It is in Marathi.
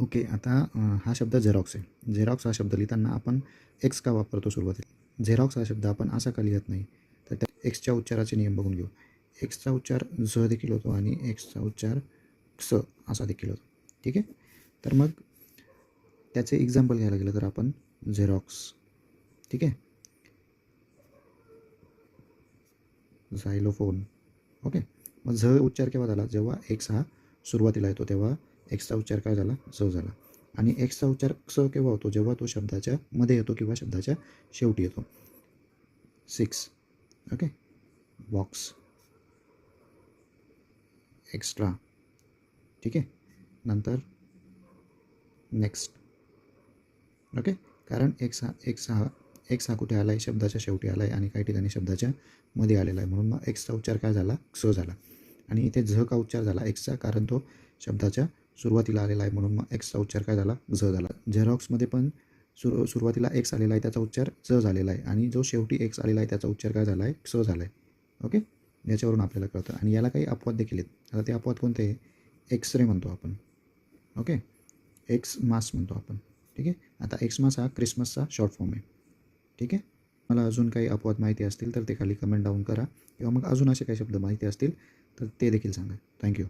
ओके. आता हा शब्द झेरॉक्स आहे. झेरॉक्स हा शब्द लिहिताना आपण एक्स का वापरतो सुरुवातीला? झेरॉक्स हा शब्द आपण असा का लिहत नाही? तर त्या एक्सच्या उच्चाराचे नियम बघून घेऊ. एक्सचा उच्चार झ देखील होतो आणि एक्सचा उच्चार क्स असा देखील होतो. ठीक आहे. तर मग त्याचे एक्झाम्पल घ्यायला गेलं तर आपण झेरॉक्स, ठीक आहे, झायलोफोन. ओके. मग झ उच्चार केव्हा झाला? जेव्हा एक्स हा सुरुवातीला येतो तेव्हा एक्सचा उच्चार काय झाला? झ झाला. आणि एक्सचा उच्चार क्स केव्हा होतो? जेव्हा तो शब्दाच्या मध्ये येतो किंवा शब्दाच्या शेवटी येतो. 6. ओके. बॉक्स, एक्स्ट्रा, ठीक आहे. नंतर नेक्स्ट. ओके. कारण एक्स हा कुठे आला आहे? शब्दाच्या शेवटी आला आहे आणि काही ठिकाणी शब्दाच्या मध्ये आलेला आहे. म्हणून मग एक्सचा उच्चार काय झाला? क्स झाला. आणि इथे झ का उच्चार झाला एक्सचा? कारण तो शब्दाच्या सुरुवातीला आलेला आहे. म्हणून मग एक्सचा उच्चार काय झाला? झ झाला. झेरॉक्समध्ये पण सुरुवातीला एक्स आलेला आहे त्याचा उच्चार झ झालेला आहे आणि जो शेवटी एक्स आलेला आहे त्याचा उच्चार काय झाला आहे? क्स झाला आहे. ओके. याच्यावरून आपल्याला कळतं. आणि याला काही अपवाद देखील आहेत. आता ते अपवाद कोणते आहे? एक्स-रे म्हणतो आपण. ओके. एक्स मास म्हणतो आपण. ठीक आहे. आता एक्समास हा क्रिसमसचा शॉर्ट फॉर्म आहे. ठीक आहे. मला अजून काही अपवाद माहिती असतील तर ते खाली कमेंट डाऊन करा किंवा मग अजून असे काही शब्द माहिती असतील तर ते देखील सांगा. थँक्यू.